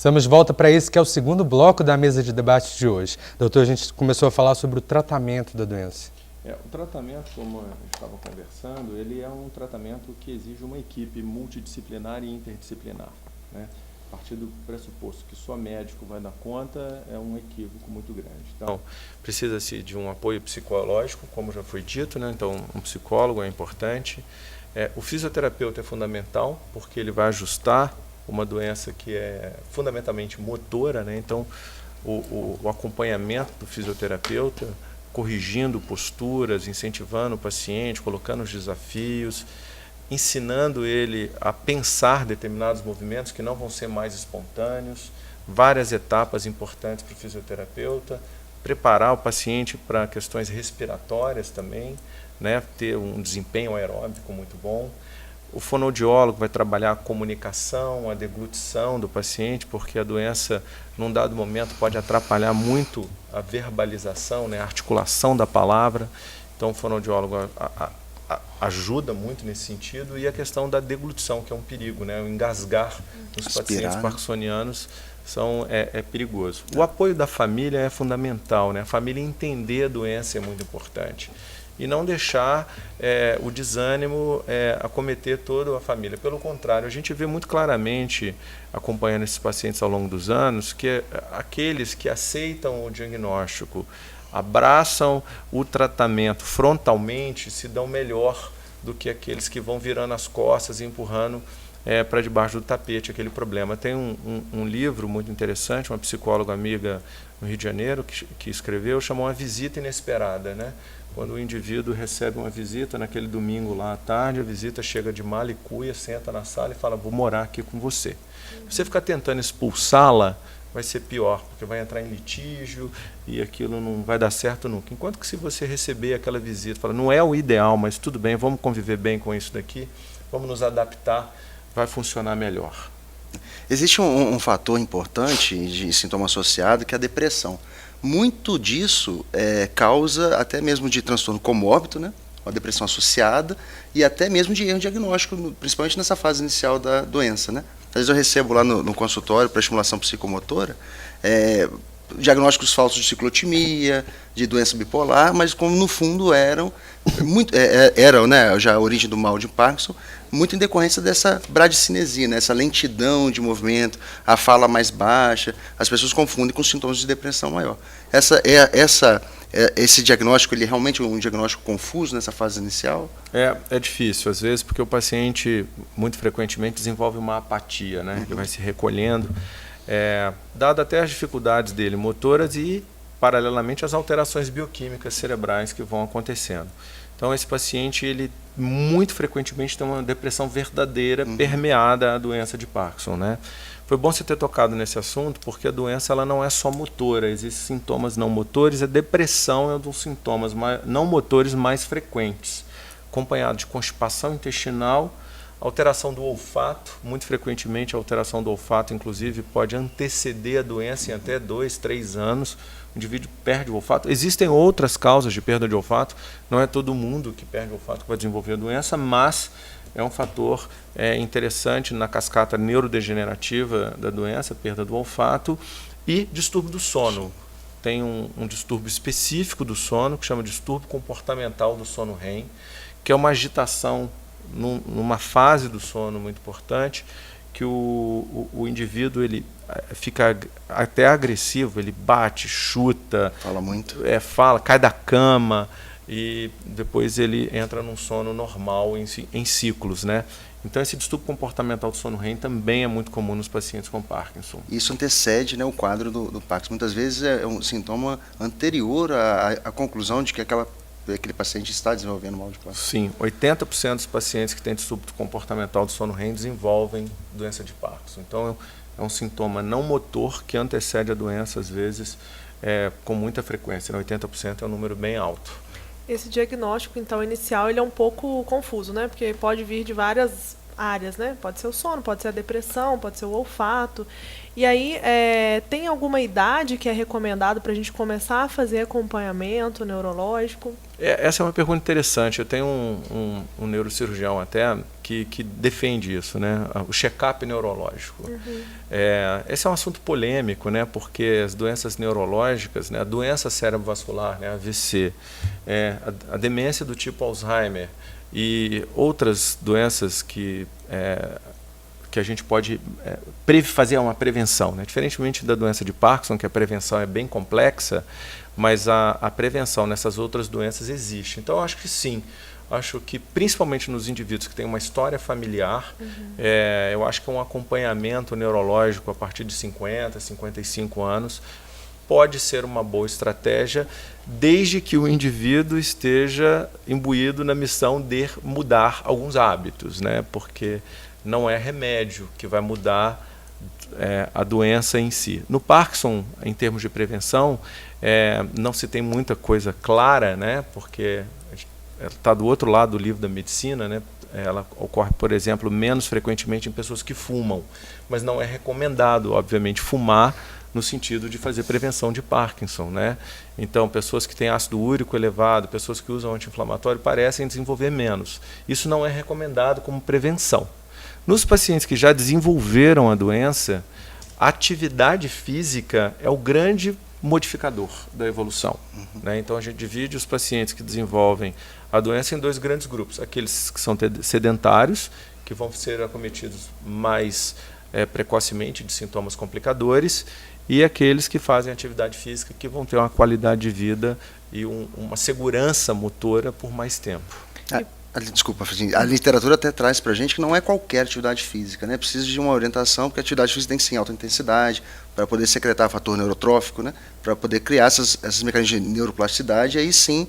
Estamos de volta para esse que é o segundo bloco da mesa de debate de hoje. Doutor, a gente começou a falar sobre o tratamento da doença. O tratamento, como a gente estava conversando, ele é um tratamento que exige uma equipe multidisciplinar e interdisciplinar, né? A partir do pressuposto que só médico vai dar conta é um equívoco muito grande. Então, precisa-se de um apoio psicológico, como já foi dito, né? Então, um psicólogo é importante. O fisioterapeuta é fundamental, porque ele vai ajustar uma doença que é fundamentalmente motora, né? Então, o acompanhamento do fisioterapeuta, corrigindo posturas, incentivando o paciente, colocando os desafios, ensinando ele a pensar determinados movimentos que não vão ser mais espontâneos, várias etapas importantes para o fisioterapeuta, preparar o paciente para questões respiratórias também, né, ter um desempenho aeróbico muito bom. O fonoaudiólogo vai trabalhar a comunicação, a deglutição do paciente, porque a doença, num dado momento, pode atrapalhar muito a verbalização, né, a articulação da palavra. Então, o fonoaudiólogo ajuda muito nesse sentido. E a questão da deglutição, que é um perigo, né, o engasgar nos pacientes parkinsonianos é perigoso. O apoio da família é fundamental, né? A família entender a doença é muito importante. E não deixar o desânimo acometer toda a família. Pelo contrário, a gente vê muito claramente, acompanhando esses pacientes ao longo dos anos, que aqueles que aceitam o diagnóstico, abraçam o tratamento frontalmente, se dão melhor do que aqueles que vão virando as costas e empurrando para debaixo do tapete aquele problema. Tem um livro muito interessante, uma psicóloga amiga no Rio de Janeiro que escreveu, chamou Uma Visita Inesperada, né? Quando o indivíduo recebe uma visita naquele domingo lá à tarde, a visita chega de mala e cuia, senta na sala e fala: vou morar aqui com você. Se você ficar tentando expulsá-la, vai ser pior, porque vai entrar em litígio e aquilo não vai dar certo nunca. Enquanto que se você receber aquela visita, fala, não é o ideal, mas tudo bem, vamos conviver bem com isso daqui, vamos nos adaptar, vai funcionar melhor. Existe um fator importante de sintoma associado, que é a depressão. Muito disso causa até mesmo de transtorno comórbido, né? Uma depressão associada, e até mesmo de erro diagnóstico, principalmente nessa fase inicial da doença, né? Às vezes eu recebo lá no consultório para estimulação psicomotora diagnósticos falsos de ciclotimia, de doença bipolar, mas como no fundo eram né, já a origem do mal de Parkinson, muito em decorrência dessa bradicinesia, né, essa lentidão de movimento, a fala mais baixa. As pessoas confundem com sintomas de depressão maior. Esse diagnóstico, ele é realmente um diagnóstico confuso nessa fase inicial? É difícil, às vezes, porque o paciente, muito frequentemente, desenvolve uma apatia, né? Ele vai se recolhendo, dado até as dificuldades dele motoras e, paralelamente, as alterações bioquímicas cerebrais que vão acontecendo. Então, esse paciente, ele muito frequentemente tem uma depressão verdadeira, permeada à doença de Parkinson, né? Foi bom você ter tocado nesse assunto, porque a doença ela não é só motora, existem sintomas não motores, a depressão é um dos sintomas não motores mais frequentes, acompanhado de constipação intestinal, alteração do olfato. Muito frequentemente a alteração do olfato, inclusive, pode anteceder a doença em até 2, 3 anos. O indivíduo perde o olfato. Existem outras causas de perda de olfato, não é todo mundo que perde o olfato que vai desenvolver a doença, mas é um fator interessante na cascata neurodegenerativa da doença, perda do olfato e distúrbio do sono. Tem um distúrbio específico do sono, que chama de distúrbio comportamental do sono REM, que é uma agitação numa fase do sono muito importante, que o indivíduo ele fica até agressivo, ele bate, chuta, fala muito, cai da cama, e depois ele entra num sono normal em ciclos, né? Então esse distúrbio comportamental do sono REM também é muito comum nos pacientes com Parkinson. Isso antecede, né, o quadro do Parkinson. Muitas vezes é um sintoma anterior à conclusão de que aquele paciente está desenvolvendo mal de Parkinson. Sim, 80% dos pacientes que têm distúrbio comportamental do sono REM desenvolvem doença de Parkinson. Então é um sintoma não motor que antecede a doença, às vezes, com muita frequência. 80% é um número bem alto. Esse diagnóstico, então, inicial, ele é um pouco confuso, né? Porque pode vir de várias áreas, né? Pode ser o sono, pode ser a depressão, pode ser o olfato. E aí, tem alguma idade que é recomendado para a gente começar a fazer acompanhamento neurológico? Essa é uma pergunta interessante. Eu tenho um neurocirurgião até que defende isso, né? O check-up neurológico. Esse é um assunto polêmico, né? Porque as doenças neurológicas, né? A doença cerebrovascular, né? AVC, a demência do tipo Alzheimer e outras doenças que a gente pode fazer uma prevenção, né? Diferentemente da doença de Parkinson, que a prevenção é bem complexa, mas a prevenção nessas outras doenças existe. Então, eu acho que sim. Acho que, principalmente nos indivíduos que têm uma história familiar, eu acho que um acompanhamento neurológico a partir de 50, 55 anos pode ser uma boa estratégia, desde que o indivíduo esteja imbuído na missão de mudar alguns hábitos, né? Porque não é remédio que vai mudar a doença em si. No Parkinson, em termos de prevenção, não se tem muita coisa clara, né? Porque está do outro lado do livro da medicina, né? Ela ocorre, por exemplo, menos frequentemente em pessoas que fumam, mas não é recomendado, obviamente, fumar no sentido de fazer prevenção de Parkinson, né? Então, pessoas que têm ácido úrico elevado, pessoas que usam anti-inflamatório parecem desenvolver menos. Isso não é recomendado como prevenção. Nos pacientes que já desenvolveram a doença, a atividade física é o grande modificador da evolução, né? Então, a gente divide os pacientes que desenvolvem a doença em dois grandes grupos. Aqueles que são sedentários, que vão ser acometidos mais precocemente de sintomas complicadores, e aqueles que fazem atividade física, que vão ter uma qualidade de vida e uma segurança motora por mais tempo. Desculpa, a literatura até traz para a gente que não é qualquer atividade física, né? Precisa de uma orientação, porque a atividade física tem que ser em alta intensidade, para poder secretar fator neurotrófico, né? Para poder criar esses mecanismos de neuroplasticidade, e aí sim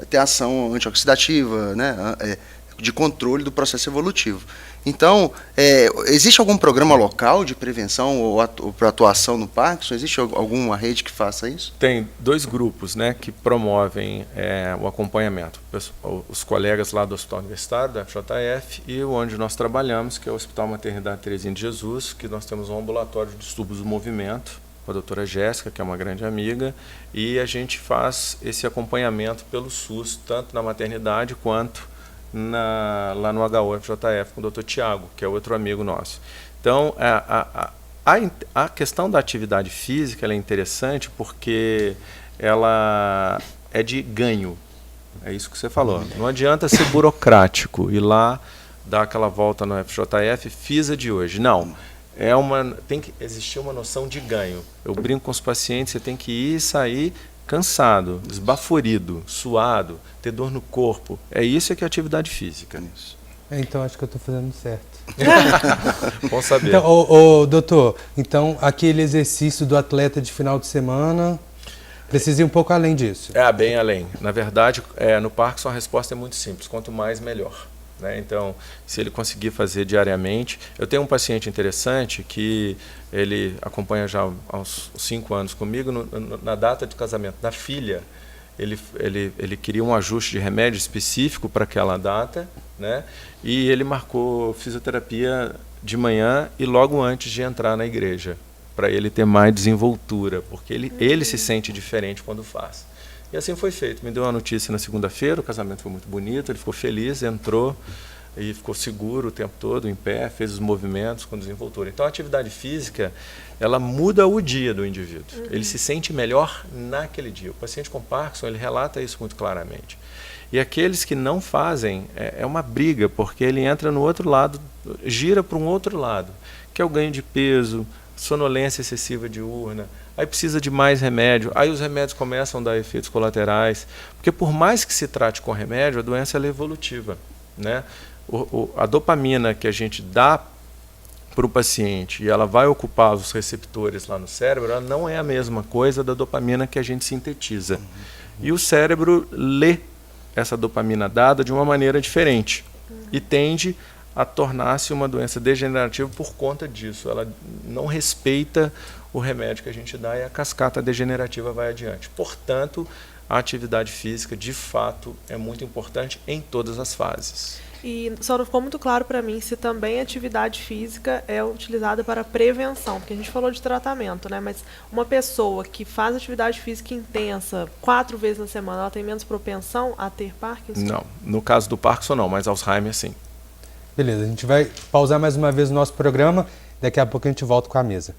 ter ação antioxidativa, né? De controle do processo evolutivo. Então, existe algum programa local de prevenção ou para atuação no Parkinson? Existe alguma rede que faça isso? Tem dois grupos, né, que promovem o acompanhamento. Os colegas lá do Hospital Universitário, da FJF, e onde nós trabalhamos, que é o Hospital Maternidade Terezinha de Jesus, que nós temos um ambulatório de distúrbios do movimento, com a doutora Jéssica, que é uma grande amiga, e a gente faz esse acompanhamento pelo SUS, tanto na maternidade quanto lá no HUFJF com o Dr. Tiago, que é outro amigo nosso. Então, a questão da atividade física ela é interessante porque ela é de ganho. É isso que você falou. Não adianta ser burocrático e lá dar aquela volta no FJF, fiz a de hoje. Não. Tem que existir uma noção de ganho. Eu brinco com os pacientes, você tem que ir e sair cansado, esbaforido, suado, ter dor no corpo. Isso que é atividade física. Então, acho que eu estou fazendo certo. Bom saber. Então, doutor, então aquele exercício do atleta de final de semana precisa ir um pouco além disso. Bem além. Na verdade, no Parkinson a resposta é muito simples. Quanto mais, melhor. Né? Então, se ele conseguir fazer diariamente... Eu tenho um paciente interessante que ele acompanha já há uns 5 anos comigo. Na data de casamento da filha, ele queria um ajuste de remédio específico para aquela data, né? E ele marcou fisioterapia de manhã e logo antes de entrar na igreja, para ele ter mais desenvoltura, porque ele se sente diferente quando faz. E assim foi feito. Me deu uma notícia na segunda-feira, o casamento foi muito bonito, ele ficou feliz, entrou e ficou seguro o tempo todo, em pé, fez os movimentos com desenvoltura. Então, a atividade física, ela muda o dia do indivíduo. Ele se sente melhor naquele dia. O paciente com Parkinson, ele relata isso muito claramente. E aqueles que não fazem, é uma briga, porque ele entra no outro lado, gira para um outro lado, que é o ganho de peso, sonolência excessiva diurna, aí precisa de mais remédio, aí os remédios começam a dar efeitos colaterais, porque por mais que se trate com remédio, a doença ela é evolutiva, né? A dopamina que a gente dá para o paciente e ela vai ocupar os receptores lá no cérebro, ela não é a mesma coisa da dopamina que a gente sintetiza. E o cérebro lê essa dopamina dada de uma maneira diferente e tende a tornar-se uma doença degenerativa por conta disso. Ela não respeita o remédio que a gente dá e a cascata degenerativa vai adiante. Portanto, a atividade física, de fato, é muito importante em todas as fases. E só não ficou muito claro para mim se também a atividade física é utilizada para prevenção, porque a gente falou de tratamento, né? Mas uma pessoa que faz atividade física intensa 4 vezes na semana, ela tem menos propensão a ter Parkinson? Não, no caso do Parkinson não, mas Alzheimer sim. Beleza, a gente vai pausar mais uma vez o nosso programa. Daqui a pouco a gente volta com a mesa.